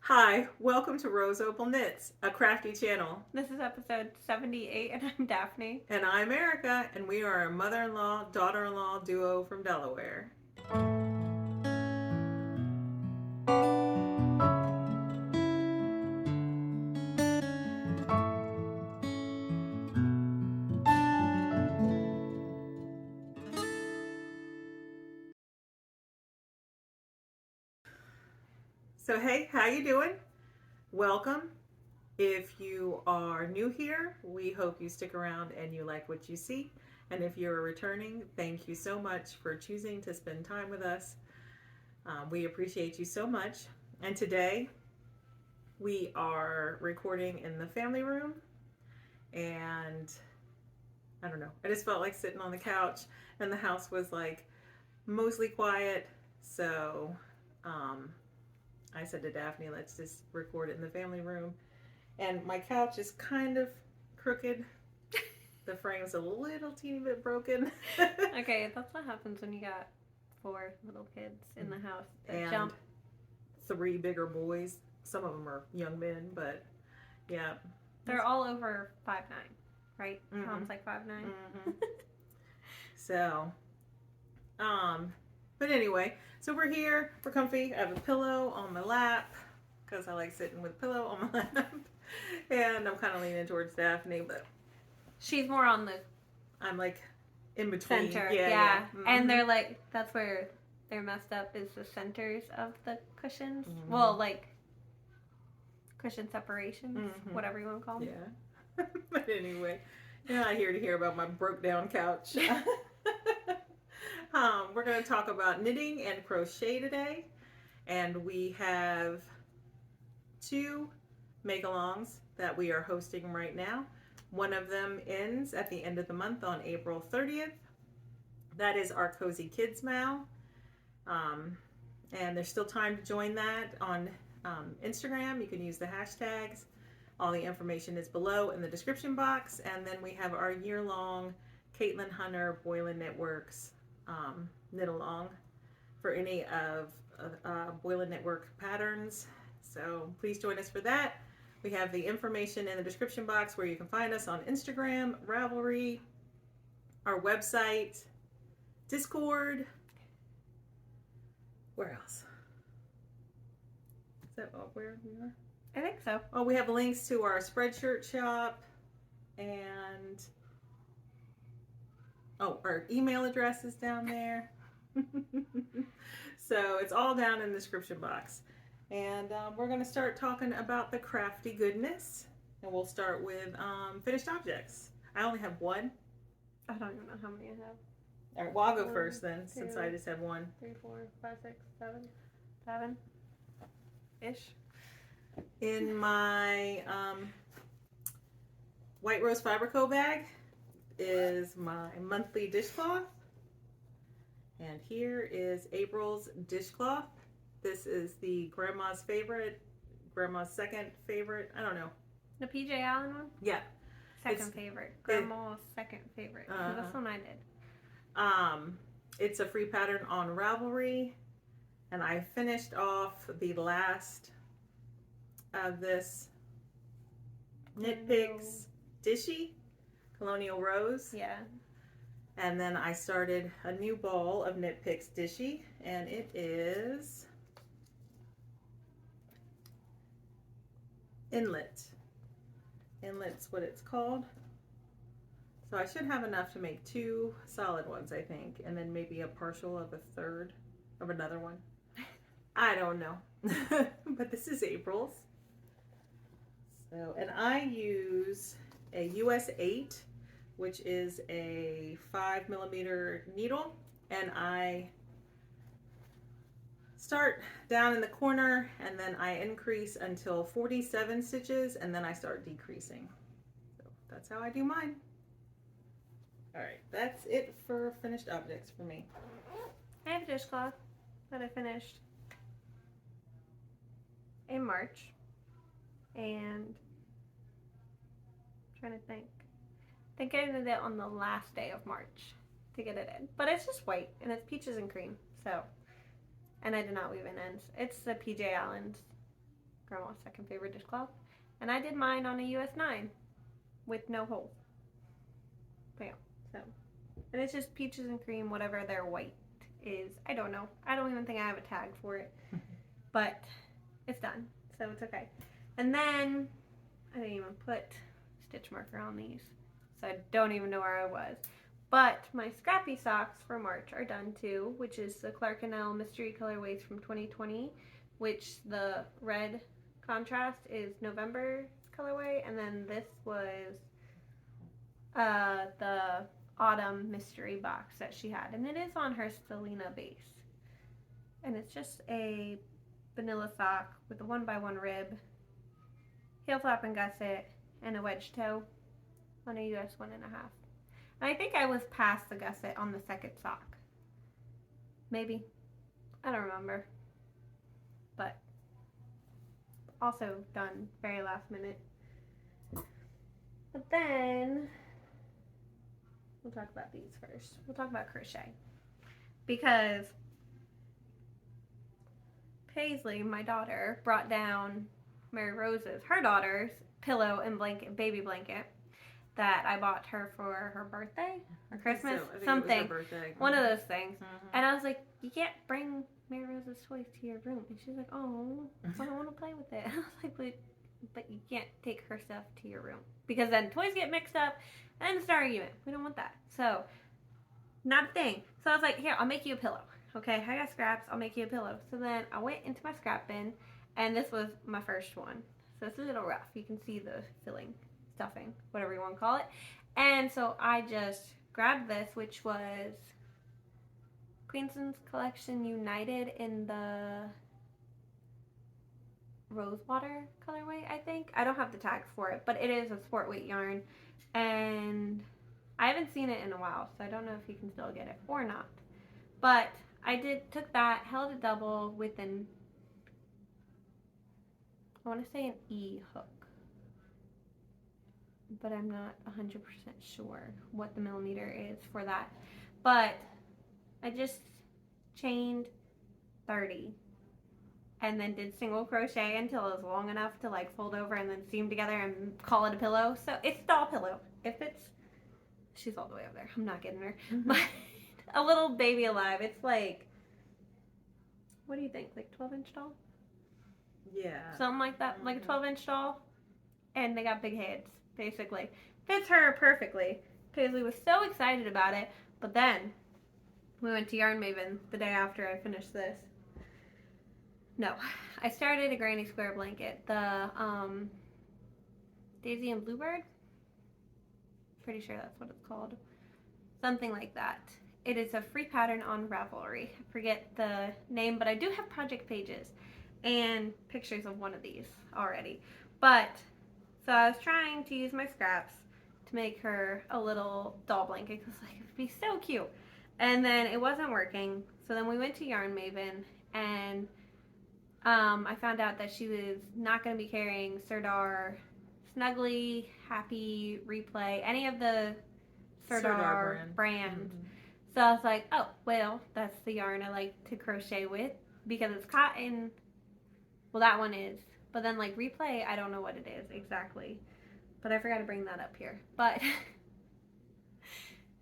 Hi, welcome to Rose Opal Knits, a crafty channel. This is episode 78, and I'm Daphne. And I'm Erica, and we are a mother-in-law, daughter-in-law duo from Delaware. So hey, how you doing? Welcome. If you are new here, we hope you stick around and you like what you see. And if you're returning, thank you so much for choosing to spend time with us. We appreciate you so much. And today, we are recording in the family room. And I don't know, I just felt like sitting on the couch, and the house was like mostly quiet. So I said to Daphne, let's just record it in the family room. And my couch is kind of crooked. The frame's a little teeny bit broken. Okay, that's what happens when you got 4 little kids in the house that and jump. 3 bigger boys. Some of them are young men, but yeah. They're all over 5'9", right? Mm-hmm. Mom's like 5'9". Mm-hmm. So, but anyway, so we're here, we're comfy. I have a pillow on my lap because I like sitting with a pillow on my lap. And I'm kind of leaning towards Daphne, but She's more on the I'm like in between. center. Yeah. Mm-hmm. And they're like, that's where they're messed up, is the centers of the cushions. Mm-hmm. Well, like cushion separations, whatever you want to call them. Yeah. But anyway, you're not here to hear about my broke down couch. We're going to talk about knitting and crochet today. And we have 2 make-alongs that we are hosting right now. One of them ends at the end of the month on April 30th. That is our Cozy Kids Mal. And there's still time to join that on Instagram. You can use the hashtags. All the information is below in the description box. And then we have our year-long Caitlin Hunter Boylan Knitworks knit along for any of Boylan Knitwork patterns. So please join us for that. We have the information in the description box where you can find us on Instagram, Ravelry, our website, Discord. Where else? Is that where we are? I think so. Oh, we have links to our Spreadshirt shop and our email address is down there. So it's all down in the description box. And we're going to start talking about the crafty goodness. And we'll start with finished objects. I only have one. I don't even know how many I have. All right, well, I'll go first then, since I just have one. 3, 4, 5, 6, 7 ish. In my White Rose Fiberco bag is my monthly dishcloth. And here is April's dishcloth. This is the grandma's favorite, grandma's second favorite. I don't know. The PJ Allen one? Yeah. Second favorite. Grandma's second favorite. This one I did. It's a free pattern on Ravelry. And I finished off the last of this Knit Picks Dishy, Colonial Rose. Yeah. And then I started a new ball of Knit Picks Dishy, and it is Inlet. Inlet's what it's called. So I should have enough to make 2 solid ones, I think, and then maybe a partial of a third of another one. I don't know. But this is April's. So, and I use a US 8, which is a 5mm needle, and I start down in the corner and then I increase until 47 stitches and then I start decreasing. So that's how I do mine. All right, that's it for finished objects for me. I have a dishcloth that I finished in March, and I'm trying to think. I think I did it on the last day of March to get it in. But it's just white, and it's peaches and cream, so. And I did not weave in ends. It's the PJ Allen's grandma's second favorite dishcloth. And I did mine on a US 9 with no holes. Bam. So, and it's just peaches and cream, whatever their white is. I don't know. I don't even think I have a tag for it. But it's done. So it's okay. And then I didn't even put stitch marker on these. So I don't even know where I was. But my scrappy socks for March are done too, which is the Clark & L Mystery Colorways from 2020, which the red contrast is November colorway, and then this was the autumn mystery box that she had, and it is on her Selena base. And it's just a vanilla sock with a 1x1 rib, heel flap and gusset, and a wedge toe on a US 1.5. And I think I was past the gusset on the second sock. Maybe. I don't remember. But also done very last minute. But then we'll talk about these first. We'll talk about crochet. Because Paisley, my daughter, brought down Mary Rose's, her daughter's, pillow and blanket, baby blanket that I bought her for her birthday or Christmas, something. It was her birthday. One of those things. Mm-hmm. And I was like, you can't bring Mary Rose's toys to your room. And she's like, oh, I want to play with it. I was like, but you can't take her stuff to your room. Because then toys get mixed up and it's an argument. We don't want that. So, not a thing. So I was like, here, I'll make you a pillow. Okay, I got scraps. I'll make you a pillow. So then I went into my scrap bin, and this was my first one. So it's a little rough. You can see the filling, stuffing, whatever you want to call it. And so I just grabbed this, which was Queensland's Collection United in the Rosewater colorway, I think. I don't have the tags for it, but it is a sport weight yarn. And I haven't seen it in a while, so I don't know if you can still get it or not. But I took that, held it double with an, I want to say an E hook, but I'm not 100% sure what the millimeter is for that. But I just chained 30 and then did single crochet until it was long enough to like fold over and then seam together and call it a pillow. So it's a doll pillow. If it's, she's all the way over there. I'm not getting her. Mm-hmm. But a little baby alive. It's like, what do you think? Like 12-inch doll? Yeah. Something like that. Mm-hmm. Like a 12-inch doll. And they got big heads, basically. Fits her perfectly. Paisley was so excited about it. But then we went to Yarn Maven the day after I finished this. No. I started a granny square blanket. The Daisy and Bluebird? Pretty sure that's what it's called. Something like that. It is a free pattern on Ravelry. I forget the name, but I do have project pages and pictures of one of these already. But, so I was trying to use my scraps to make her a little doll blanket because like, it would be so cute. And then it wasn't working. So then we went to Yarn Maven and I found out that she was not going to be carrying Sirdar, Snuggly, Happy, Replay, any of the Sirdar brands. Mm-hmm. So I was like, oh, well, that's the yarn I like to crochet with because it's cotton. Well, that one is. But then, like, Replay, I don't know what it is exactly. But I forgot to bring that up here. But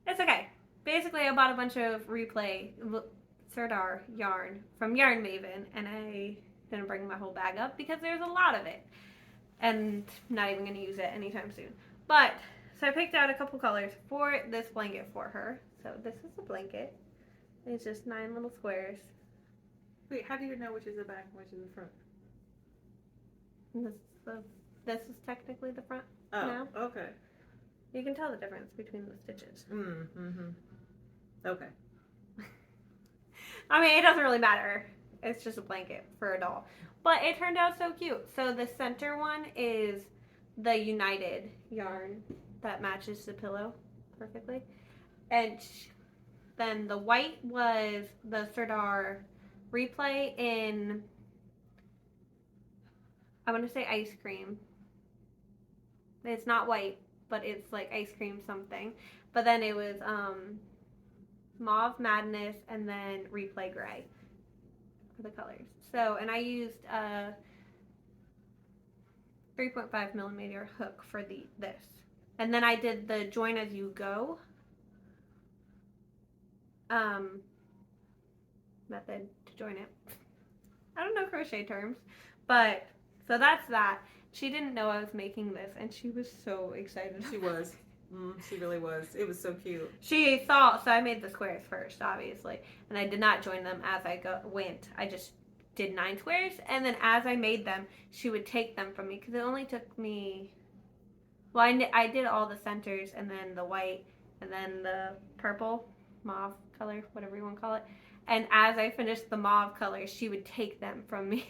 it's okay. Basically, I bought a bunch of Replay Sirdar yarn from Yarn Maven, and I didn't bring my whole bag up because there's a lot of it. And I'm not even going to use it anytime soon. But, so I picked out a couple colors for this blanket for her. So this is the blanket. It's just 9 little squares. Wait, how do you know which is the back and which is the front? This is technically the front. Oh, now. Okay. You can tell the difference between the stitches. Mm-hmm. Okay. I mean, it doesn't really matter. It's just a blanket for a doll. But it turned out so cute. So the center one is the United yarn that matches the pillow perfectly. And then the white was the Sirdar Replay in, I want to say ice cream. It's not white, but it's like ice cream something. But then it was Mauve Madness and then Replay Gray for the colors. So, and I used 3.5 millimeter hook for this. And then I did the join as you go method to join it. I don't know crochet terms, but so that's that. She didn't know I was making this, and she was so excited. She was. She really was. It was so cute. She thought, so I made the squares first, obviously, and I did not join them as I went. I just did 9 squares, and then as I made them, she would take them from me, because it only took me, well, I did all the centers, and then the white, and then the purple, mauve color, whatever you want to call it, and as I finished the mauve color, she would take them from me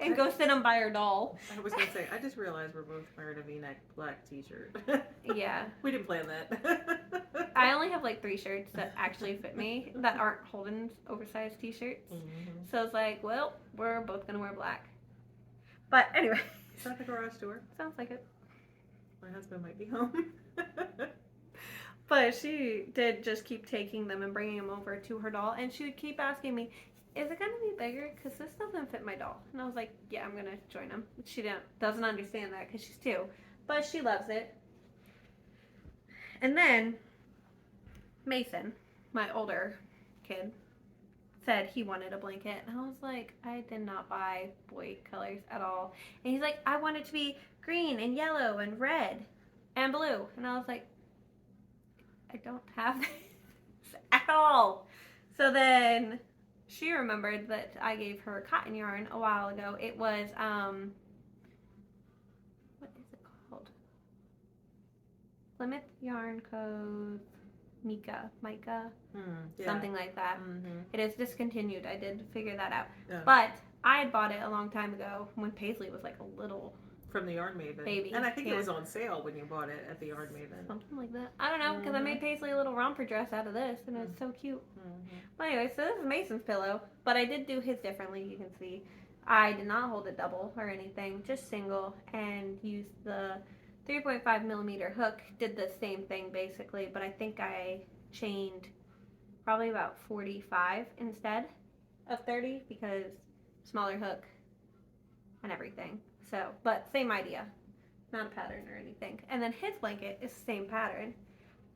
and go sit them by her doll. I was going to say, I just realized we're both wearing a V-neck black t-shirt. Yeah. We didn't plan that. I only have like 3 shirts that actually fit me that aren't Holden's oversized t-shirts. Mm-hmm. So it's like, well, we're both going to wear black. But anyway. Is that the garage door? Sounds like it. My husband might be home. But she did just keep taking them and bringing them over to her doll. And she would keep asking me, is it going to be bigger? Because this doesn't fit my doll. And I was like, yeah, I'm going to join them. She doesn't understand that because she's 2. But she loves it. And then Mason, my older kid, said he wanted a blanket. And I was like, I did not buy boy colors at all. And he's like, I want it to be green and yellow and red and blue. And I was like, I don't have this at all. So then she remembered that I gave her cotton yarn a while ago. It was, what is it called? Plymouth Yarn Code Micah, yeah. something like that. Mm-hmm. It is discontinued. I did figure that out. Yeah. But I had bought it a long time ago when Paisley was like a little From the Yarn Maven. baby. And I think Yeah. it was on sale when you bought it at the Yarn Maven. Something like that. I don't know, because I made Paisley a little romper dress out of this, and it's so cute. Mm-hmm. But anyway, so this is Mason's pillow, but I did do his differently, you can see. I did not hold it double or anything, just single, and used the 3.5 millimeter hook. Did the same thing basically, but I think I chained probably about 45 instead of 30 because smaller hook and everything. So, but same idea, not a pattern or anything. And then his blanket is the same pattern,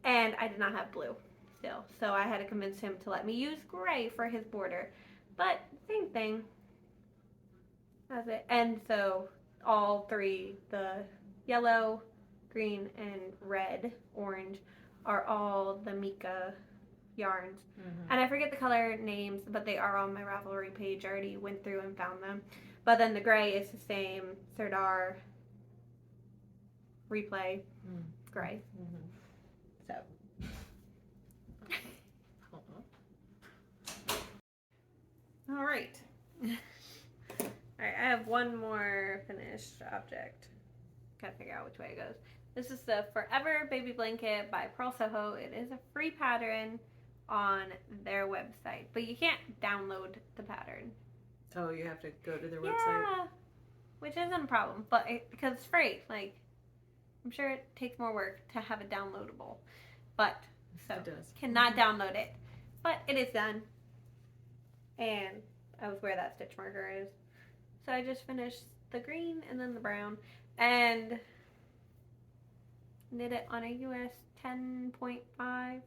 and I did not have blue still, so I had to convince him to let me use gray for his border, but same thing as it. And so all 3, the yellow, green, and red, orange, are all the Mika yarns. Mm-hmm. And I forget the color names, but they are on my Ravelry page. I already went through and found them. But then the gray is the same Serdar Replay gray. Mm-hmm. So. All right. Alright, I have one more finished object. Gotta figure out which way it goes. This is the Forever Baby Blanket by Pearl Soho. It is a free pattern on their website, but you can't download the pattern. Oh, you have to go to their website? Yeah, which isn't a problem, but because it's free. Like, I'm sure it takes more work to have it downloadable, but so It does. cannot download it. But it is done, and I was where that stitch marker is. So I just finished the green and then the brown, and knit it on a US 10.5,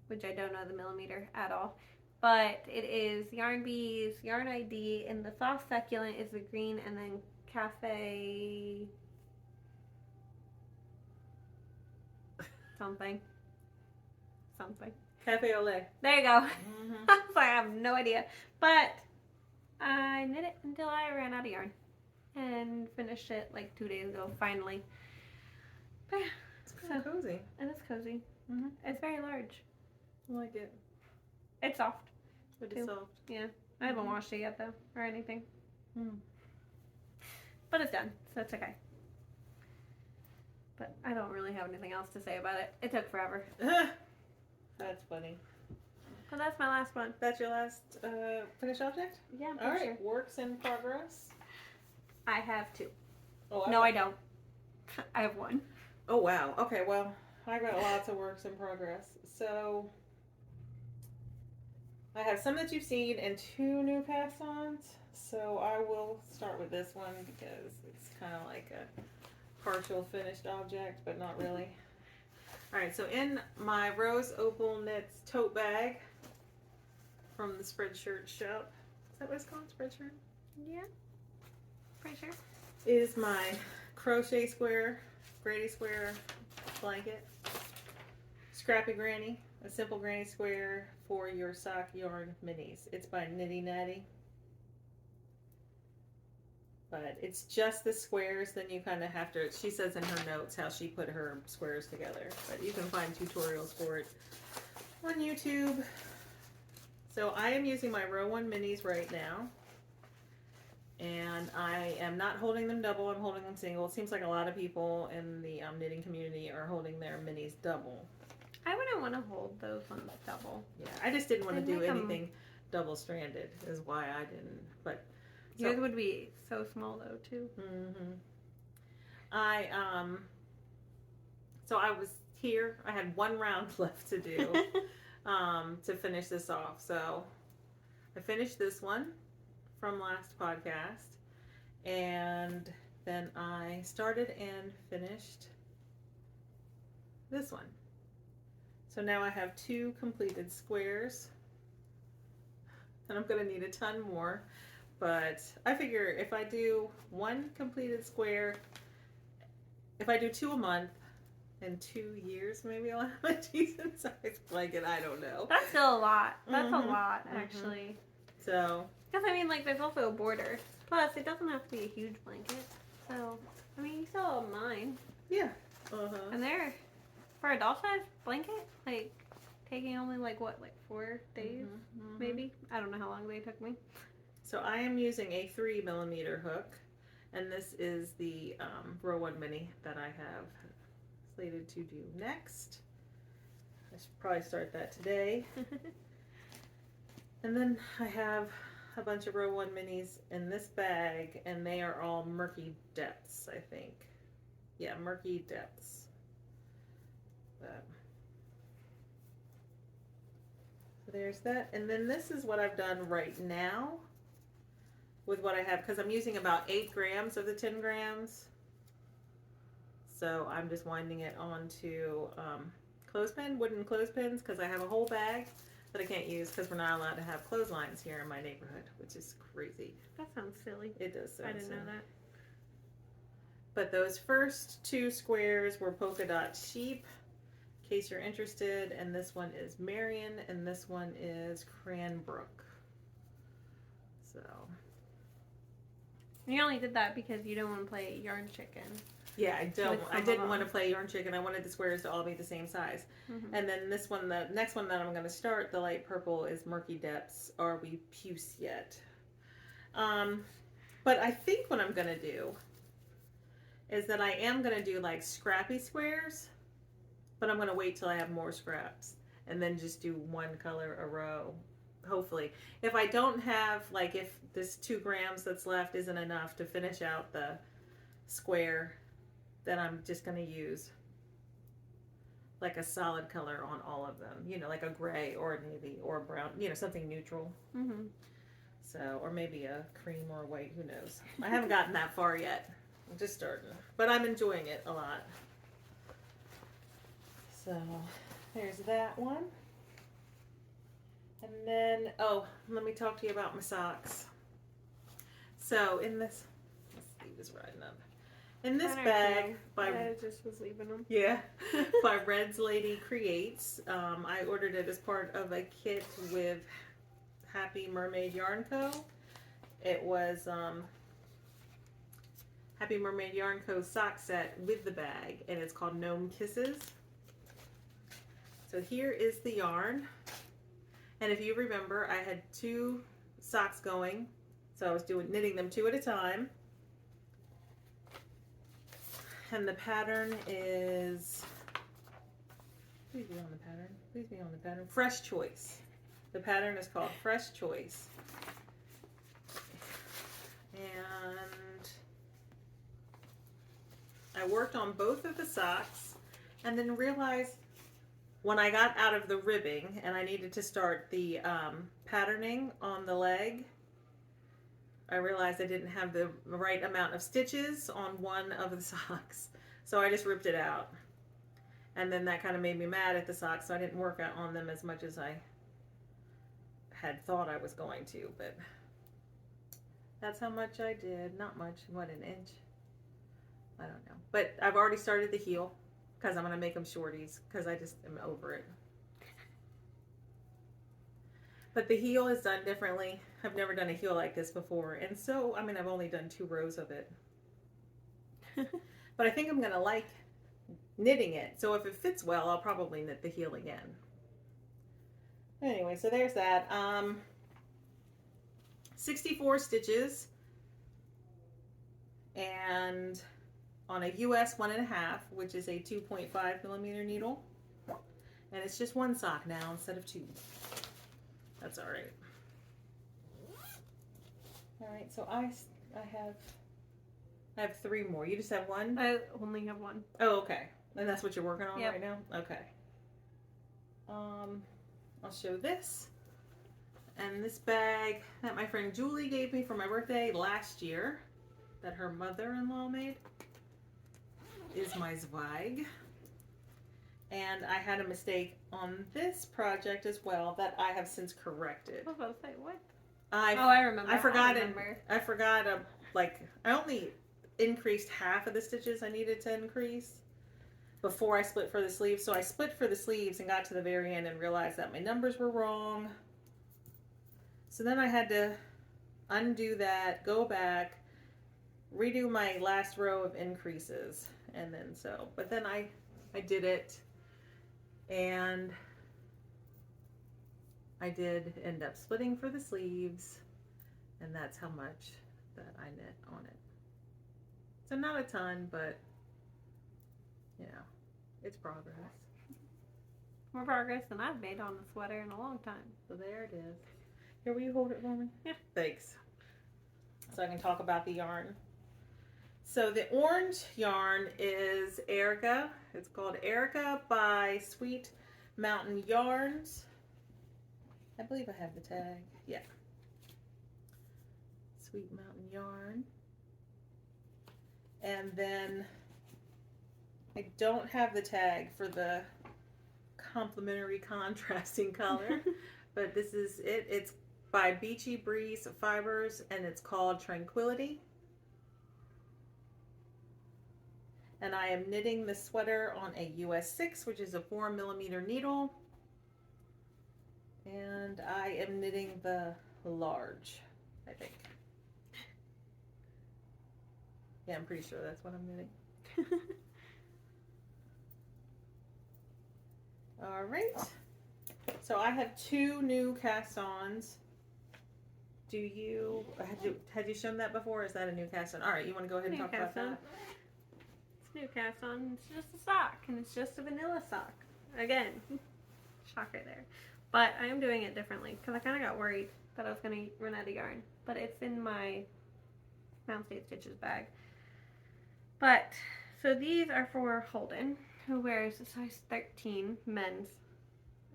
which I don't know the millimeter at all. But it is Yarn Bees, Yarn ID, and the soft succulent is the green, and then Cafe something. Cafe au lait. There you go. Mm-hmm. I was like, I have no idea. But I knit it until I ran out of yarn and finished it like 2 days ago, finally. But yeah, It's kind of cozy. and it's cozy. Mm-hmm. It's very large. I like it. It's soft. It Too. is soft. Yeah. I haven't washed it yet though, or anything. Mm. But it's done, so it's okay. But I don't really have anything else to say about it. It took forever. That's funny. But that's my last one. That's your last finished object? Yeah, I'm All pretty right. sure. Works in progress. I have 2. Oh, No, I don't. I have 1. Oh, wow. Okay, well, I got lots of works in progress. So, I have some that you've seen and 2 new cast-ons. So I will start with this one because it's kind of like a partial finished object, but not really. Alright, so in my Rose Opal Knits tote bag from the Spreadshirt shop, is that what it's called? Spreadshirt? Yeah. Pretty sure. Is my crochet square, Granny square blanket. Scrappy Granny, a simple granny square for your sock yarn minis. It's by Nitty Natty. But it's just the squares, then you kind of have to, she says in her notes how she put her squares together. But you can find tutorials for it on YouTube. So I am using my Row 1 minis right now. And I am not holding them double, I'm holding them single. It seems like a lot of people in the knitting community are holding their minis double. I wouldn't want to hold those ones double. Yeah, I just didn't want to They do make 'em- anything double-stranded is why I didn't. But Yours would be so small though too. Mm-hmm. So I was here. I had 1 round left to do to finish this off. So I finished this one from last podcast, and then I started and finished this one. So now I have 2 completed squares, and I'm gonna need a ton more. But I figure if I do 1 completed square, if I do 2 a month, in 2 years maybe I'll have a decent size blanket. I don't know. That's still a lot. That's Mhm. a lot, actually. So, Because, I mean, like, there's also a border. Plus, it doesn't have to be a huge blanket. So, I mean, you still have mine. yeah. Uh-huh. And they're, for a doll-size blanket, like, taking only, like, what, like 4 days, Mhm. maybe? I don't know how long they took me. So I am using a 3mm hook, and this is the Row 1 mini that I have slated to do next. I should probably start that today. And then I have a bunch of Row 1 minis in this bag, and they are all Murky Depths, I think. Yeah, Murky Depths. But, so there's that. And then this is what I've done right now with what I have, because I'm using about 8 grams of the 10 grams. So I'm just winding it onto clothespin, wooden clothespins, because I have a whole bag that I can't use because we're not allowed to have clotheslines here in my neighborhood, which is crazy. That sounds silly. It does sound I didn't know silly. that. But those first 2 squares were polka dot sheep, in case you're interested. And this one is Marion, and this one is Cranbrook. So. You only did that because you don't want to play yarn chicken. Yeah, I With some didn't of want to them. play yarn chicken. I wanted the squares to all be the same size. Mm-hmm. And then this one, the next one that I'm going to start, the light purple, is Murky Depths. Are we puce yet? But I think what I'm going to do is that I am going to do like scrappy squares, but I'm going to wait till I have more scraps and then just do 1 color a row. Hopefully. If I don't have, like, if this 2 grams that's left isn't enough to finish out the square, then I'm just going to use like a solid color on all of them, you know, like a gray or a navy or a brown, you know, something neutral. Mm-hmm. So, or maybe a cream or a white, who knows. I haven't gotten that far yet. I'm just starting, but I'm enjoying it a lot. So there's that one. And then, oh, let me talk to you about my socks. So in this, let's leave this riding up. In this bag by I just was leaving them. yeah, by Red's Lady Creates. I ordered it as part of a kit with Happy Mermaid Yarn Co. It was Happy Mermaid Yarn Co. sock set with the bag, and it's called Gnome Kisses. So here is the yarn. And if you remember, I had 2 socks going, so I was knitting them 2 at a time. And the pattern is, please be on the pattern, please be on the pattern, Fresh Choice. The pattern is called Fresh Choice. And I worked on both of the socks and then realized when I got out of the ribbing and I needed to start the patterning on the leg, I realized I didn't have the right amount of stitches on one of the socks. So I just ripped it out. And then that kind of made me mad at the socks, so I didn't work out on them as much as I had thought I was going to. But that's how much I did. Not much. What, an inch? I don't know. But I've already started the heel because I'm going to make them shorties because I just am over it. But the heel is done differently. I've never done a heel like this before. And so, I mean, I've only done 2 rows of it. But I think I'm going to like knitting it. So if it fits well, I'll probably knit the heel again. Anyway, so there's that. 64 stitches. And on a US 1.5, which is a 2.5 millimeter needle. And it's just 1 sock now instead of 2. That's all right. All right, so I have 3 more. You just have 1? I only have 1. Oh, okay. And that's what you're working on Yep. right now? Okay. I'll show this. And this bag that my friend Julie gave me for my birthday last year that her mother-in-law made is my Zweig. And I had a mistake on this project as well that I have since corrected. I was about to say, what? I remember. I forgot remember. I only increased half of the stitches I needed to increase before I split for the sleeves. So I split for the sleeves and got to the very end and realized that my numbers were wrong. So then I had to undo that, go back, redo my last row of increases. And then but then I did it, and I did end up splitting for the sleeves, and that's how much that I knit on it. So not a ton, but you know, it's progress. More progress than I've made on the sweater in a long time. So there it is. Here, will you hold it for me? Yeah. Thanks. So I can talk about the yarn. So the orange yarn is Erica. It's called Erica by Sweet Mountain Yarns. I believe I have the tag. Yeah. Sweet Mountain Yarn. And then I don't have the tag for the complementary contrasting color, but this is it. It's by Beachy Breeze Fibers, and it's called Tranquility. And I am knitting the sweater on a US 6, which is a 4 millimeter needle. And I am knitting the large, I think. Yeah, I'm pretty sure that's what I'm knitting. All right. So I have 2 new cast-ons. Had you shown that before? Or is that a new cast-on? All right, you want to go ahead and talk about that? It's new cast-on. It's just a sock, and it's just a vanilla sock. Again, shocker there. But I am doing it differently because I kind of got worried that I was going to run out of yarn. But it's in my Mountain State Stitches bag. But, so these are for Holden, who wears a size 13 men's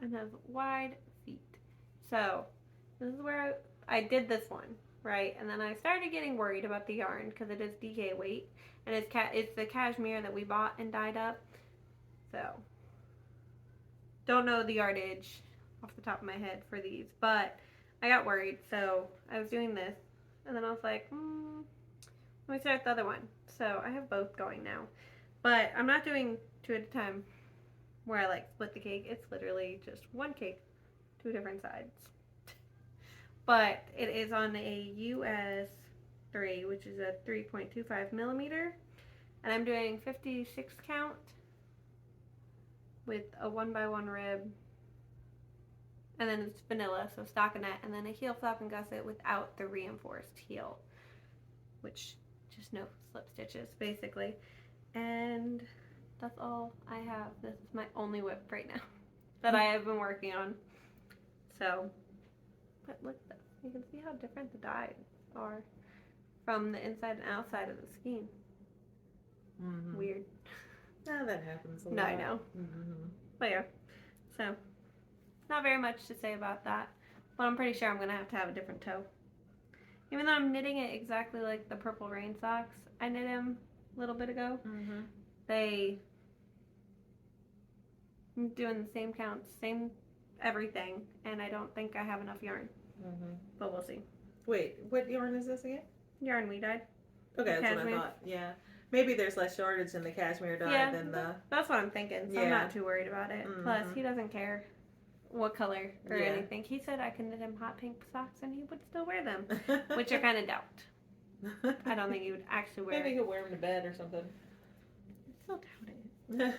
and has wide feet. So, this is where I did this one, right? And then I started getting worried about the yarn because it is DK weight. And it's the cashmere that we bought and dyed up. So, don't know the yardage off the top of my head for these, but I got worried, so I was doing this, and then I was like, let me start the other one. So I have both going now, but I'm not doing 2 at a time where I like split the cake. It's literally just 1 cake, 2 different sides. But it is on a US 3, which is a 3.25 millimeter, and I'm doing 56 count with a 1x1 rib. And then it's vanilla, so stockinette, and then a heel flap and gusset without the reinforced heel, which just no slip stitches basically. And that's all I have. This is my only whip right now that I have been working on. So, but look at this. You can see how different the dyes are from the inside and outside of the skein. Mm-hmm. Weird. No, that happens a lot. No, I know. Mm-hmm. But yeah, So, not very much to say about that. But I'm pretty sure I'm going to have a different toe. Even though I'm knitting it exactly like the Purple Rain socks I knit him a little bit ago. Mm-hmm. I'm doing the same counts, same everything, and I don't think I have enough yarn. Mm-hmm. But we'll see. Wait, what yarn is this again? Yarn we dyed. Okay, that's what I thought. Yeah. Maybe there's less yardage in the cashmere dye than the... That's what I'm thinking, so I'm not too worried about it. Mm-hmm. Plus, he doesn't care what color or anything. He said I can knit him hot pink socks and he would still wear them, which I kind of doubt. I don't think he would actually wear Maybe he'll wear them to bed or something. I still doubt it.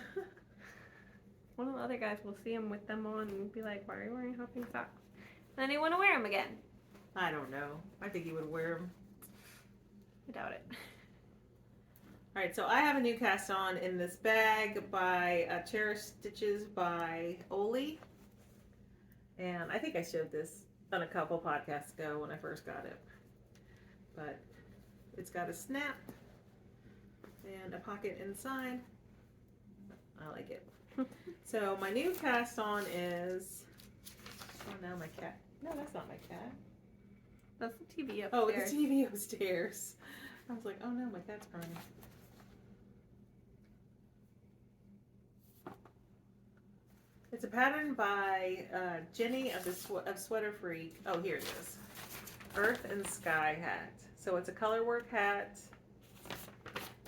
One of the other guys will see him with them on and be like, why are you wearing hot pink socks? And then he want to wear them again. I don't know. I think he would wear them. I doubt it. All right, so I have a new cast on in this bag by Cherish Stitches by Oli. And I think I showed this on a couple podcasts ago when I first got it. But it's got a snap and a pocket inside. I like it. So my new cast on is... Oh, no, my cat. No, that's not my cat. That's the TV upstairs. Oh, the TV upstairs. I was like, oh no, my cat's crying. It's a pattern by Jenny of Sweater Freak. Oh, here it is. Earth and Sky hat. So it's a color work hat.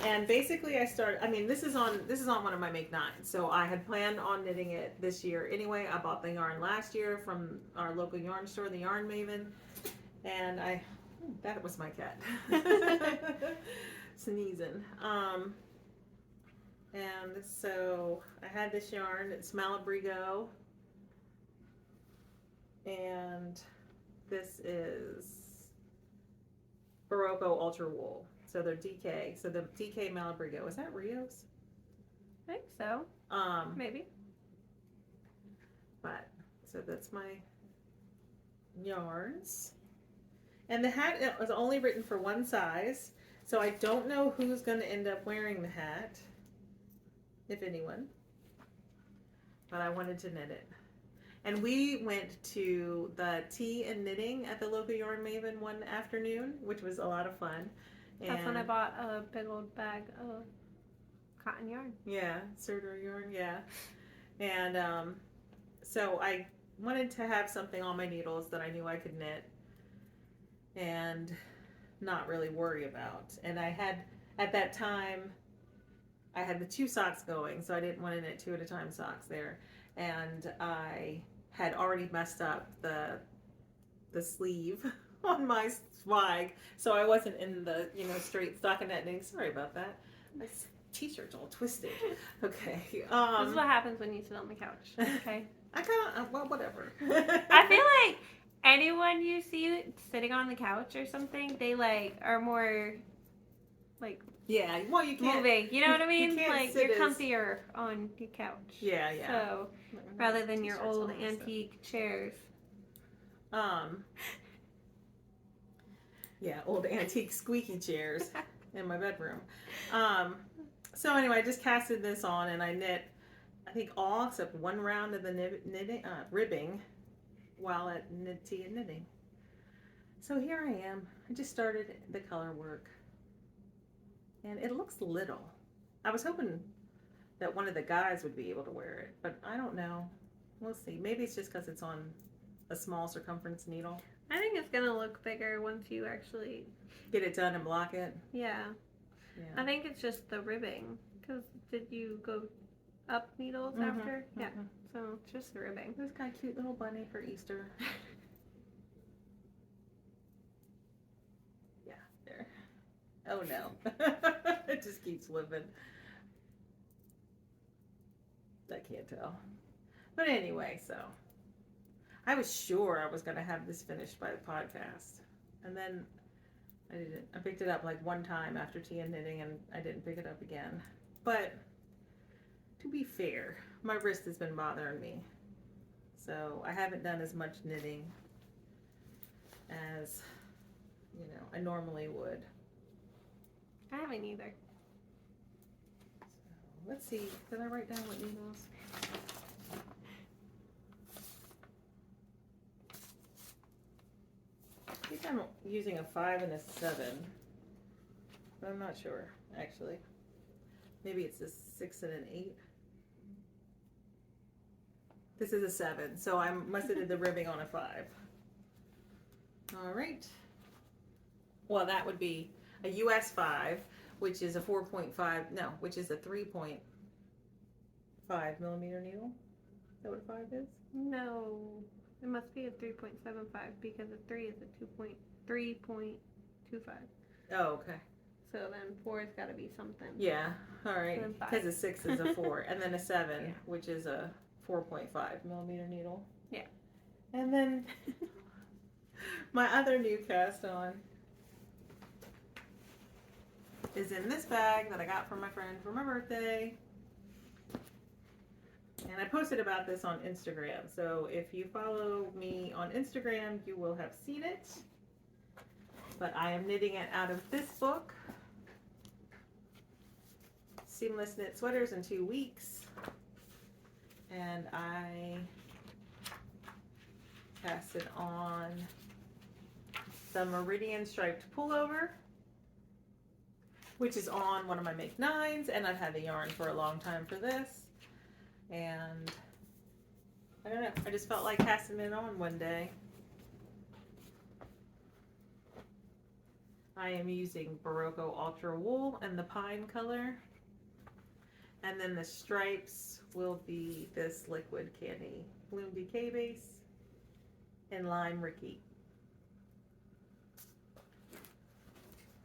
And basically this is on one of my Make 9. So I had planned on knitting it this year anyway. I bought the yarn last year from our local yarn store, the Yarn Maven. And that was my cat. Sneezing. And so I had this yarn, it's Malabrigo. And this is Barocco Ultra Wool. So they're DK. So the DK Malabrigo, is that Rios? I think so. Maybe. But, so that's my yarns. And the hat was only written for one size. So I don't know who's going to end up wearing the hat. If anyone. But I wanted to knit it. And we went to the tea and knitting at the local Yarn Maven one afternoon, which was a lot of fun. That's when I bought a big old bag of cotton yarn. Yeah, Serdar yarn, yeah. And so I wanted to have something on my needles that I knew I could knit and not really worry about. And I had, at that time, I had the 2 socks going, so I didn't want to knit 2 at a time socks there. And I had already messed up the sleeve on my swag, so I wasn't in the straight stockinette knitting. Sorry about that. My t-shirt's all twisted. Okay. This is what happens when you sit on the couch. Okay. I kind of well, whatever. I feel like anyone you see sitting on the couch or something, they are more yeah. Well, you can't moving. You know what I mean? You're comfier on your couch. Yeah, yeah. So rather than your old antique chairs. Yeah, old antique squeaky chairs in my bedroom. So anyway, I just casted this on and I knit, I think all except one round of the ribbing while at tea and knitting. So here I am. I just started the color work. And it looks little. I was hoping that one of the guys would be able to wear it, but I don't know. We'll see. Maybe it's just because it's on a small circumference needle. I think it's going to look bigger once you actually get it done and block it. Yeah. I think it's just the ribbing. Because did you go up needles after? Yeah. So it's just the ribbing. This kind of cute little bunny for Easter. Yeah, there. Oh no. It just keeps living. I can't tell. But anyway, so I was sure I was going to have this finished by the podcast. And then I didn't. I picked it up one time after tea and knitting and I didn't pick it up again. But to be fair, my wrist has been bothering me. So I haven't done as much knitting as, I normally would. I haven't either. So let's see. Did I write down what needles? think I'm using a 5 and a 7. But I'm not sure, actually. Maybe it's a 6 and an 8. This is a 7, so I must have did the ribbing on a 5. All right. Well, that would be a US 5, which is a 4.5, no, which is a 3.5 millimeter needle. Is that what a 5 is? No, it must be a 3.75 because a 3 is a 3.25. Oh, okay. So then 4's got to be something. Yeah, all right. And then 5. Because a 6 is a 4, and then a 7, Yeah. which is a 4.5 millimeter needle. Yeah. And then my other new cast on is in this bag that I got from my friend for my birthday. And I posted about this on Instagram. So if you follow me on Instagram, you will have seen it. But I am knitting it out of this book, Seamless Knit Sweaters in 2 Weeks. And I cast it on the Meridian striped pullover, which is on one of my Make 9s, and I've had the yarn for a long time for this. And I don't know, I just felt like casting it on one day. I am using Barocco Ultra Wool in the pine color. And then the stripes will be this liquid candy bloom DK base in lime Ricky.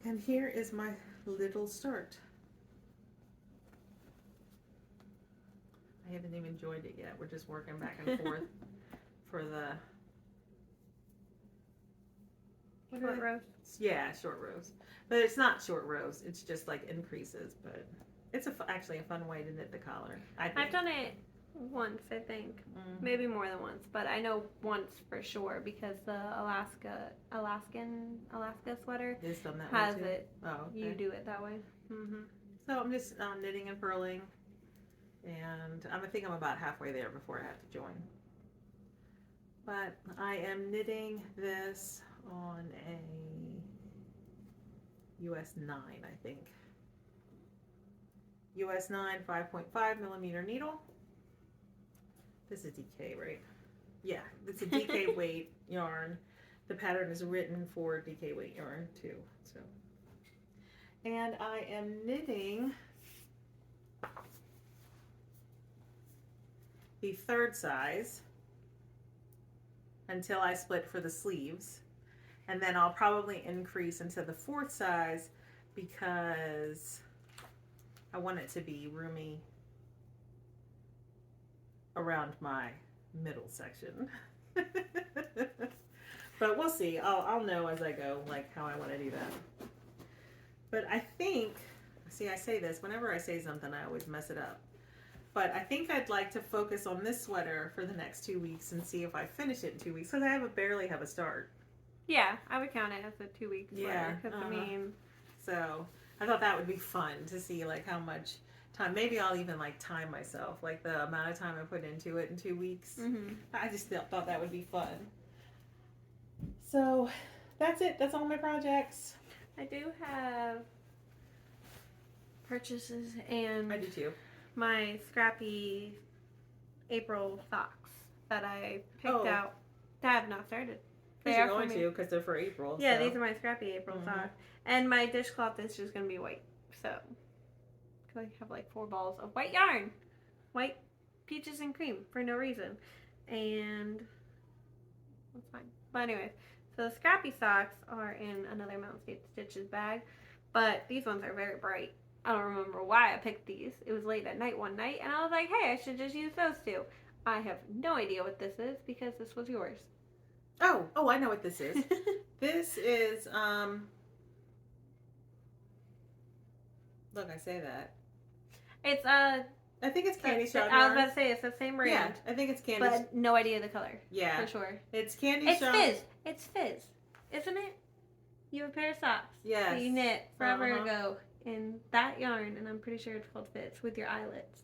And here is my little start. I haven't even joined it yet. We're just working back and forth for the Short rows. Yeah, short rows. But it's not short rows. It's just like increases. But it's actually a fun way to knit the collar, I think. I've done it once, I think. Mm-hmm. Maybe more than once, but I know once for sure because the Alaska sweater It's done that has way too? it. Oh, okay. You do it that way. Mm-hmm. So I'm just knitting and purling, and I think I'm about halfway there before I have to join. But I am knitting this on a US 9, I think. US 9 5.5 millimeter needle. This is DK, right? Yeah, it's a DK weight yarn. The pattern is written for DK weight yarn too. So, and I am knitting the 3rd size until I split for the sleeves, and then I'll probably increase into the 4th size because I want it to be roomy around my middle section. But we'll see. I'll know as I go, like, how I want to do that. But I think, see, I say this, whenever I say something, I always mess it up. But I think I'd like to focus on this sweater for the next 2 weeks and see if I finish it in 2 weeks, because I barely have a start. Yeah, I would count it as a 2 week sweater. Yeah, Because I mean, so I thought that would be fun to see, like, how much time. Maybe I'll even, like, time myself, like the amount of time I put into it in 2 weeks. mm-hmm. I just thought that would be fun. So that's it. That's all my projects. I do have purchases and I do too. my scrappy April socks that I picked out that have not started. Because you're going to, because they're for April. Yeah, so. these are my scrappy April socks. And my dishcloth is just going to be white. So, I have like 4 balls of white yarn. White peaches and cream for no reason. And that's fine. But anyways, so the scrappy socks are in another Mountain State Stitches bag. But these ones are very bright. I don't remember why I picked these. It was late at night one night, and I was like, hey, I should just use those two. I have no idea what this is because this was yours. Oh, I know what this is. This is, look, I say that. It's, I think it's Candy Shop I was yarn. about to say, it's the same brand. Yeah, I think it's Candy. But no idea the color. Yeah. For sure. It's Candy It's Shop. Fizz. It's Fizz. Isn't it? You have a pair of socks. Yes. That you knit forever ago in that yarn, and I'm pretty sure it's called Fizz, with your eyelets.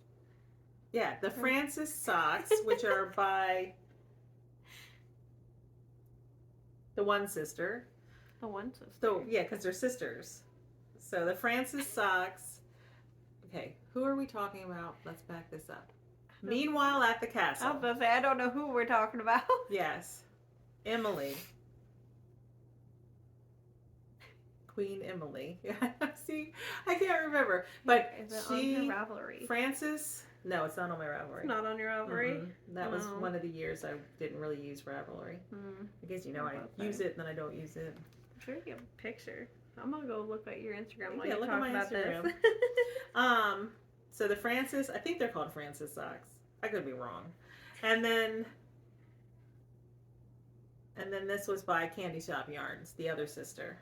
Yeah, the Francis socks, which are by the one sister. The one sister. So, yeah, because they're sisters. So the Francis socks. Okay, who are we talking about? Let's back this up. Meanwhile, at the castle. I was about to say, I don't know who we're talking about. Yes. Emily. Queen Emily. See, I can't remember. But is it she, on your Ravelry? Francis. No, it's not on my Ravelry. It's not on your Ravelry? Mm-hmm. That was one of the years I didn't really use Ravelry. I guess I use it and then I don't use it. I'm sure you have a picture. I'm gonna go look at your Instagram while Yeah, you look talk at my about Instagram. this. So the Francis, I think they're called Francis socks. I could be wrong. And then this was by Candy Shop Yarns, the other sister.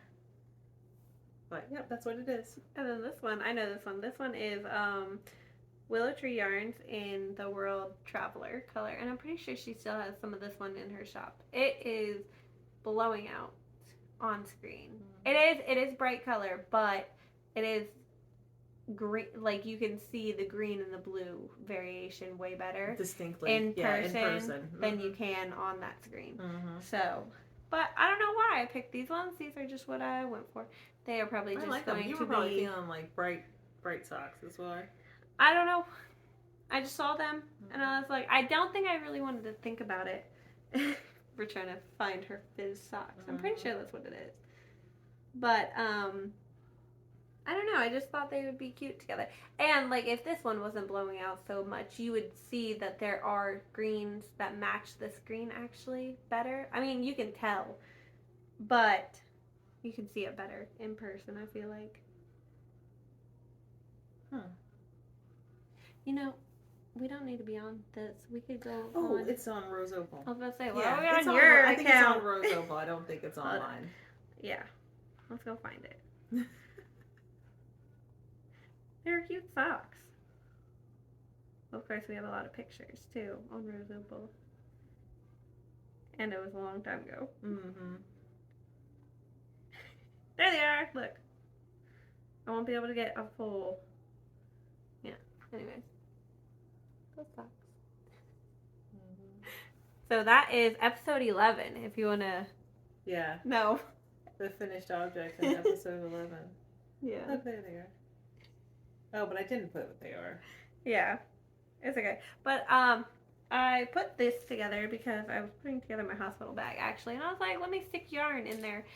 But yep, that's what it is. And then this one, I know this one. This one is Willow Tree Yarns in the World Traveler color, and I'm pretty sure she still has some of this one in her shop. It is blowing out on screen. It is bright color, but it is green. Like you can see the green and the blue variation way better Distinctly in person than Mm-hmm. you can on that screen. Mm-hmm. So, but I don't know why I picked these ones. These are just what I went for. They are probably just like going them. You to were probably be. feeling like bright socks as well. I don't know. I just saw them and I was like, I don't think I really wanted to think about it. We're trying to find her fizz socks. I'm pretty sure that's what it is. But I don't know. I just thought they would be cute together. And like if this one wasn't blowing out so much, you would see that there are greens that match this green actually better. I mean, you can tell, but you can see it better in person, I feel like. You know, we don't need to be on this. We could go on. It's on Rose Opal. I was about to say, well, Yeah, are we it's on your I think account? it's on Rose Opal. I don't think it's online. Yeah. Let's go find it. They're cute socks. Of course, we have a lot of pictures, too, on Rose Opal. And it was a long time ago. Mm-hmm. There they are. Look. I won't be able to get a full... Yeah. Anyways. Those socks. So that is episode 11, if you want to... Yeah. No. The finished objects in episode 11. Yeah. Oh, there they are. Oh, but I didn't put what they are. Yeah. It's okay. But I put this together because I was putting together my hospital bag, actually. And I was like, let me stick yarn in there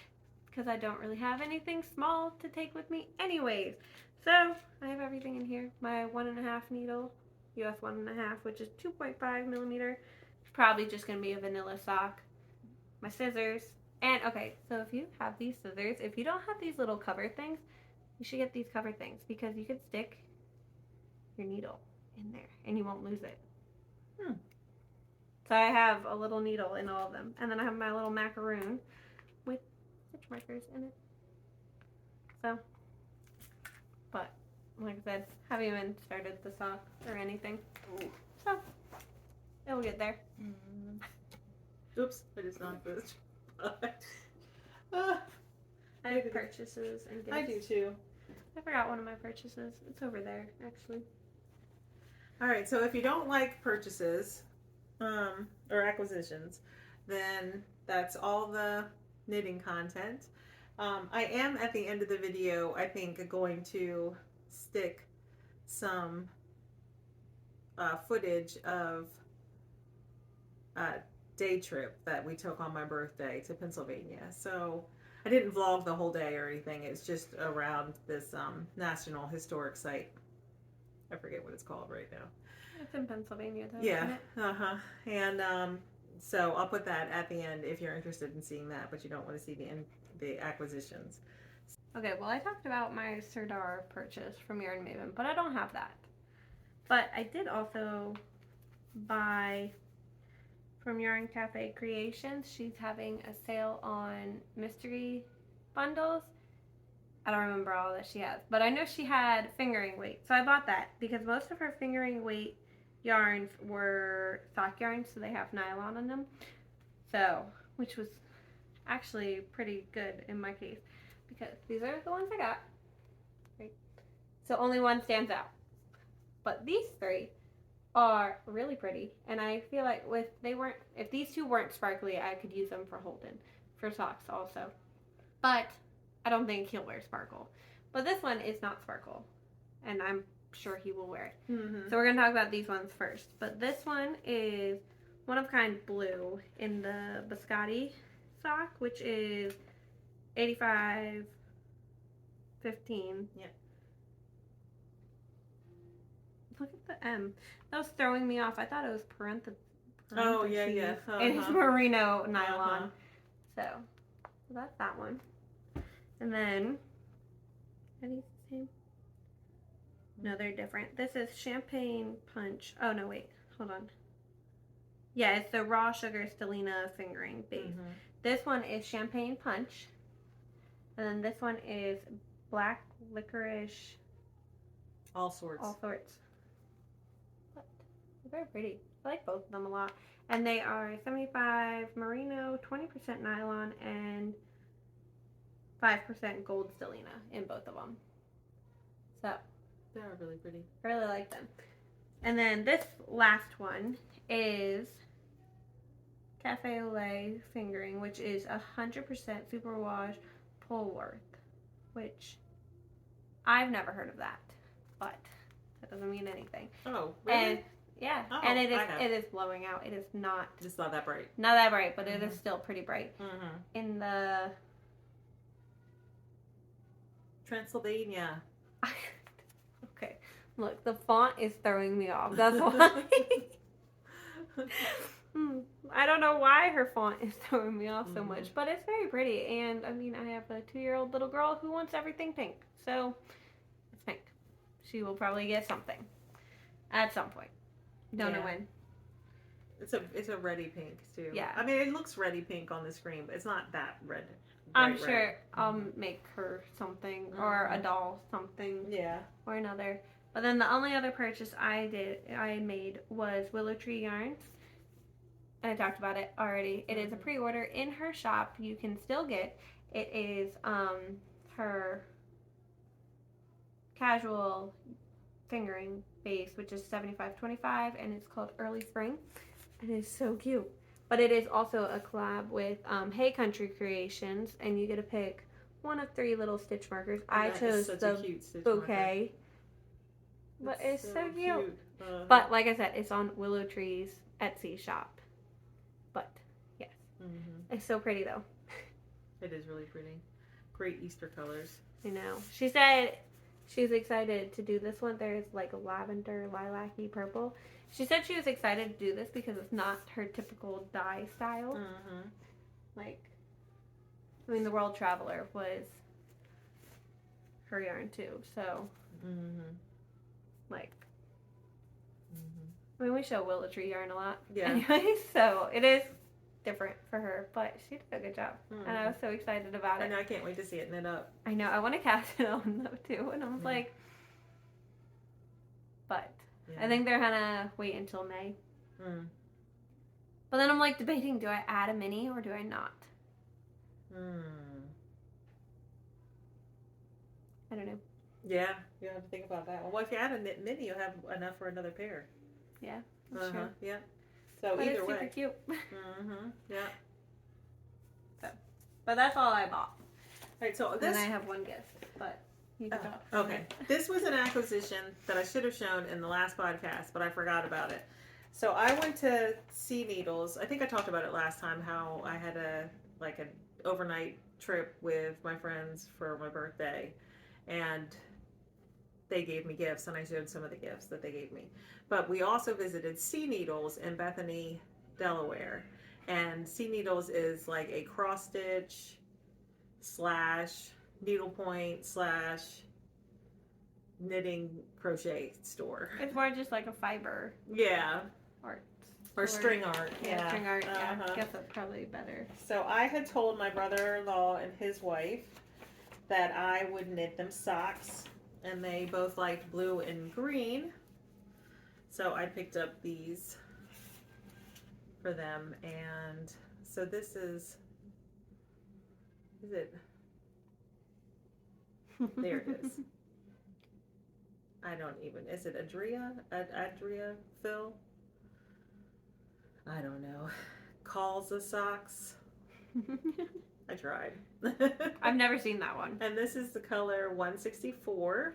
because I don't really have anything small to take with me anyways. So I have everything in here. My 1.5 needle, US 1.5, which is 2.5 millimeter. It's probably just going to be a vanilla sock. My scissors. And, okay, so if you have these scissors, if you don't have these little cover things, you should get these cover things because you could stick your needle in there and you won't lose it. So I have a little needle in all of them. And then I have my little macaroon with stitch markers in it. So, but, like I said, haven't even started the sock or anything. So, it'll get there. Oops, I just knocked this. I have purchases and gifts. I do too. I forgot one of my purchases. It's over there, actually. All right, so if you don't like purchases or acquisitions, then that's all the knitting content. I am at the end of the video, I think, going to stick some footage of a day trip that we took on my birthday to Pennsylvania. So I didn't vlog the whole day or anything. It's just around this National Historic Site. I forget what it's called right now. It's in Pennsylvania, though. Yeah. Isn't it? And so I'll put that at the end if you're interested in seeing that, but you don't want to see the acquisitions. Okay, well, I talked about my Serdar purchase from Yarn Maven, but I don't have that. But I did also buy from Yarn Cafe Creations. She's having a sale on mystery bundles. I don't remember all that she has, but I know she had fingering weight. So I bought that because most of her fingering weight yarns were sock yarns, so they have nylon in them. So, which was actually pretty good in my case because these are the ones I got. Right? So only one stands out. But these three are really pretty, and I feel like if these two weren't sparkly, I could use them for Holden, for socks also. but I don't think he'll wear sparkle. But this one is not sparkle, and I'm sure he will wear it. Mm-hmm. So we're going to talk about these ones first. But this one is one of kind blue in the biscotti sock, which is 85.15. Yeah. Look at the M. That was throwing me off. I thought it was parentheses. Oh, yeah, yeah. It is merino nylon. So that's that one. And then, are these the same? No, they're different. This is champagne punch. Oh, no, wait. Hold on. Yeah, it's the raw sugar stellina fingering base. Mm-hmm. This one is champagne punch. And then this one is black licorice. All sorts. All sorts. What? They're very pretty. I like both of them a lot. And they are 75 merino, 20% nylon, and 5% gold stellina in both of them. So, They are really pretty. I really like them. And then this last one is Cafe au lait fingering, which is 100% superwash Polworth, which I've never heard of that, but that doesn't mean anything. Oh, really? And yeah, Oh, and it is blowing out. It is not It's not that bright. not that bright, but it is still pretty bright. Mm-hmm. In the Transylvania. okay, look, the font is throwing me off. That's why. I don't know why her font is throwing me off so much, but it's very pretty. And I mean, I have a 2-year-old little girl who wants everything pink, so it's pink. She will probably get something at some point. Don't know when. It's a reddy pink too. Yeah. I mean, it looks reddy pink on the screen, but it's not that red. I'm bright sure red. I'll make her something or a doll something Yeah. or another. But then the only other purchase I made was Willow Tree Yarns. And I talked about it already. It is a pre-order in her shop. You can still get. It is her casual fingering base, which is 75.25, and it's called Early Spring. It is so cute. But it is also a collab with Hey Country Creations, and you get to pick one of 3 little stitch markers. I chose the bouquet. But it's so cute. But like I said, it's on Willow Tree's Etsy shop. But yes, it's so pretty though. It is really pretty. Great Easter colors. I know. She said she's excited to do this one. There's like a lavender, lilac-y purple. She said she was excited to do this because it's not her typical dye style. Like, I mean, the World Traveler was her yarn too. So, like, I mean, we show Willow Tree yarn a lot. Yeah. Anyway, so it is different for her, but she did a good job. And I was so excited about it. I know, I can't wait to see it knit up. I know, I want to cast it on though too. And I was like, but I think they're gonna wait until May. But then I'm like debating, do I add a mini or do I not? I don't know. Yeah, you have to think about that. Well, if you add a knit mini, you'll have enough for another pair. Yeah, that's true. Yeah. So But either it's way. super cute. Yeah. So, but that's all I bought. Right. So And this. I have one gift, but you can talk. Okay. This was an acquisition that I should have shown in the last podcast, but I forgot about it. So I went to Sea Needles. I think I talked about it last time. How I had an overnight trip with my friends for my birthday, and they gave me gifts, and I showed some of the gifts that they gave me. But we also visited Sea Needles in Bethany, Delaware. And Sea Needles is like a cross stitch / needlepoint / knitting crochet store. It's more just like a fiber Yeah. art. Or string art. Yeah, string art. Yeah, I guess that's probably better. So I had told my brother-in-law and his wife that I would knit them socks. And they both liked blue and green. So I picked up these for them. And so this is it? There it is. I don't even, is it Adria? Adria Phil? I don't know. Calls the socks. I tried. I've never seen that one. And this is the color 164.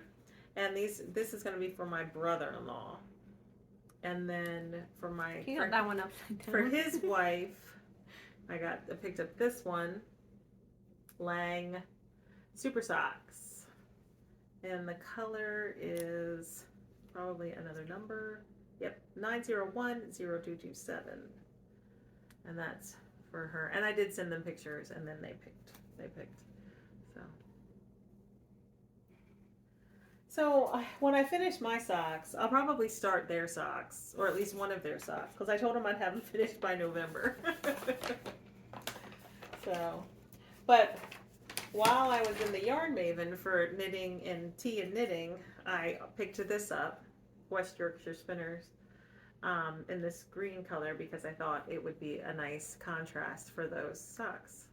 And this is going to be for my brother-in-law. And then for my You got that one upside down. for his wife, I picked up this one, Lang Super Socks. And the color is probably another number. Yep, 9010227. And that's for her. And I did send them pictures, and then they picked. So when I finish my socks, I'll probably start their socks, or at least one of their socks, because I told them I'd have them finished by November. So, but while I was in the Yarn Maven for knitting and tea and knitting, I picked this up, West Yorkshire Spinners, in this green color, because I thought it would be a nice contrast for those socks.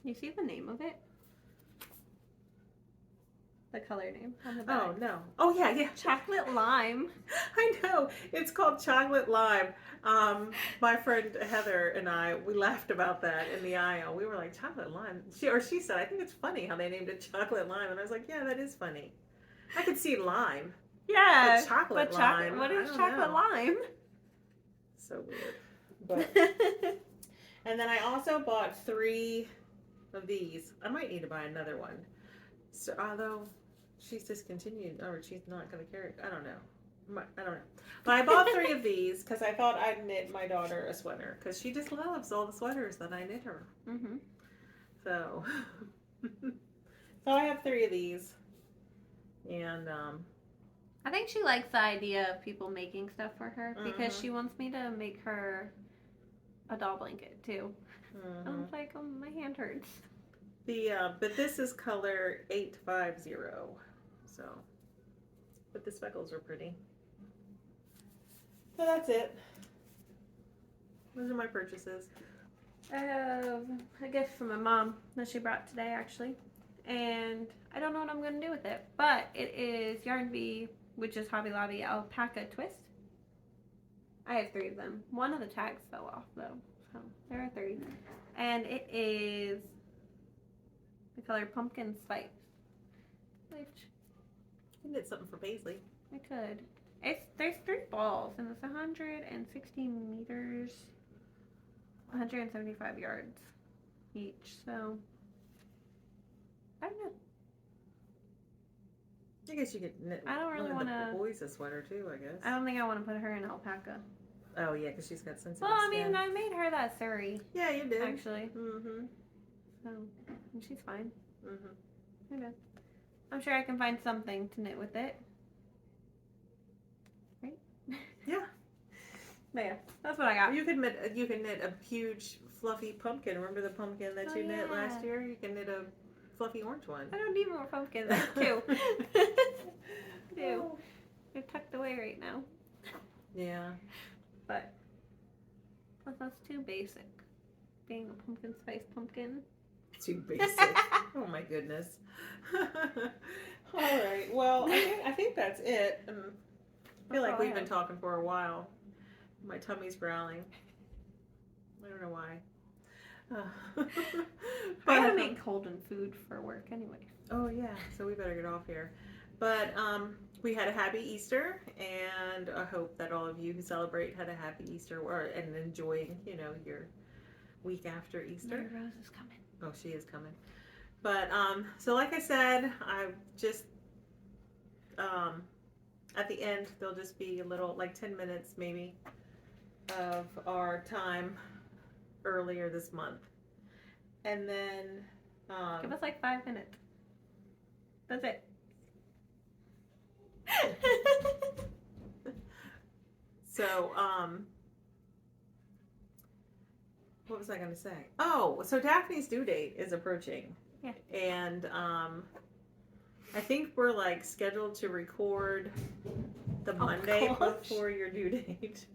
You see the name of it? The color name on the back. Oh, no. Oh, yeah. Chocolate lime. I know. It's called Chocolate Lime. My friend Heather and I, we laughed about that in the aisle. We were like, Chocolate Lime? She said, I think it's funny how they named it Chocolate Lime. And I was like, yeah, that is funny. I could see lime. Yeah. But chocolate lime. What is I don't chocolate know. lime? So weird. But and then I also bought 3 of these. I might need to buy another one. So although she's discontinued, or she's not going to carry it. I don't know. But I bought 3 of these because I thought I'd knit my daughter a sweater, because she just loves all the sweaters that I knit her. Mm-hmm. So, so I have 3 of these, and I think she likes the idea of people making stuff for her, because she wants me to make her a doll blanket too. I was like, oh, my hand hurts. But this is color 850. So, but the speckles are pretty. So that's it. Those are my purchases. I have a gift from my mom that she brought today, actually. And I don't know what I'm going to do with it. But it is Yarn Bee, which is Hobby Lobby Alpaca Twist. I have 3 of them. One of the tags fell off, though. So there are 3. And it is the color Pumpkin Spice. Which You knit something for Paisley. I could. There's 3 balls, and it's 160 meters, 175 yards each. So I don't know. I guess you could knit. I don't really one of wanna- the boys a sweater too. I guess. I don't think I want to put her in alpaca. Oh yeah, because she's got sensitive Well, I skin. mean, I made her that Surrey, Yeah, you did. actually. Mm-hmm. So, and she's fine. Mm-hmm. Okay. I'm sure I can find something to knit with it. Right? Yeah. But yeah, that's what I got. You can knit a huge fluffy pumpkin. Remember the pumpkin that Oh, you knit yeah. last year? You can knit a fluffy orange one. I don't need more pumpkins. I have 2. I do. They're tucked away right now. Yeah. But plus that's too basic. Being a pumpkin spice pumpkin. Too basic. Oh my goodness. All right. Well, I think that's it. I feel like we've been talking for a while. My tummy's growling. I don't know why. I gotta make cold and food for work anyway. Oh yeah, so we better get off here. But we had a happy Easter, and I hope that all of you who celebrate had a happy Easter and enjoying, your week after Easter. Mary Rose is coming. Oh, she is coming. But so like I said, I just at the end there'll just be a little, like 10 minutes maybe, of our time earlier this month, and then Give us like 5 minutes. That's it. So what was I going to say? Oh, so Daphne's due date is approaching. Yeah. And I think we're like scheduled to record the Monday before your due date.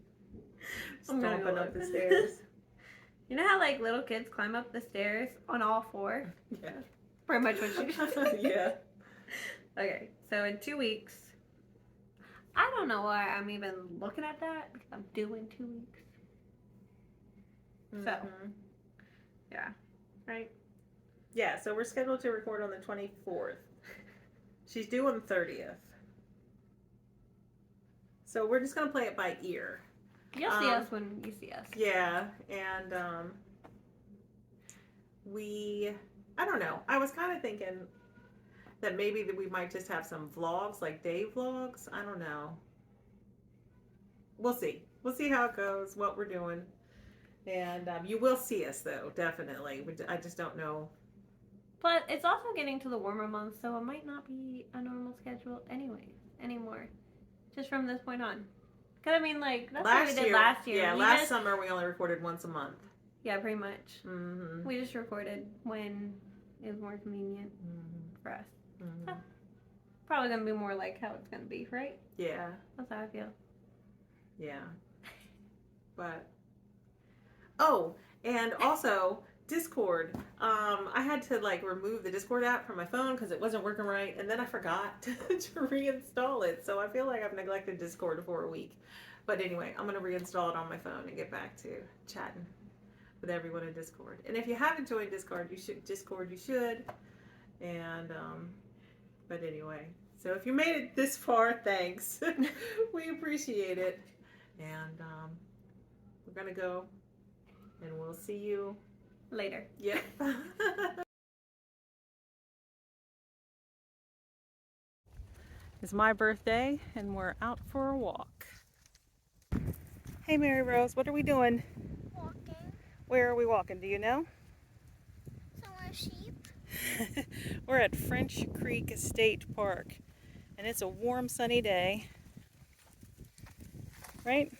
Stomping up the stairs. You know how like little kids climb up the stairs on all 4? Yeah. Pretty much what you just said. Yeah. Okay, so in 2 weeks. I don't know why I'm even looking at that, because I'm due in 2 weeks. So, yeah, right? Yeah, so we're scheduled to record on the 24th. She's due on the 30th. So we're just going to play it by ear. You'll see us when you see us. Yeah, and I don't know. I was kind of thinking that maybe that we might just have some vlogs, like day vlogs. I don't know. We'll see. We'll see how it goes, what we're doing. And you will see us, though, definitely. I just don't know. But it's also getting to the warmer months, so it might not be a normal schedule anymore. Just from this point on. Because, I mean, like, that's what we did last year. Yeah, last summer we only recorded once a month. Yeah, pretty much. Mm-hmm. We just recorded when it was more convenient for us. Mm-hmm. So, probably going to be more like how it's going to be, right? Yeah. That's how I feel. Yeah. But, oh, and also Discord. I had to like remove the Discord app from my phone because it wasn't working right, and then I forgot to reinstall it. So I feel like I've neglected Discord for a week. But anyway, I'm gonna reinstall it on my phone and get back to chatting with everyone in Discord. And if you haven't joined Discord, you should. And but anyway, so if you made it this far, thanks. We appreciate it. And we're gonna go, and we'll see you later. Yep. It's my birthday, and we're out for a walk. Hey, Mary Rose, what are we doing? Walking. Where are we walking? Do you know? Somewhere sheep. We're at French Creek State Park, and it's a warm, sunny day. Right?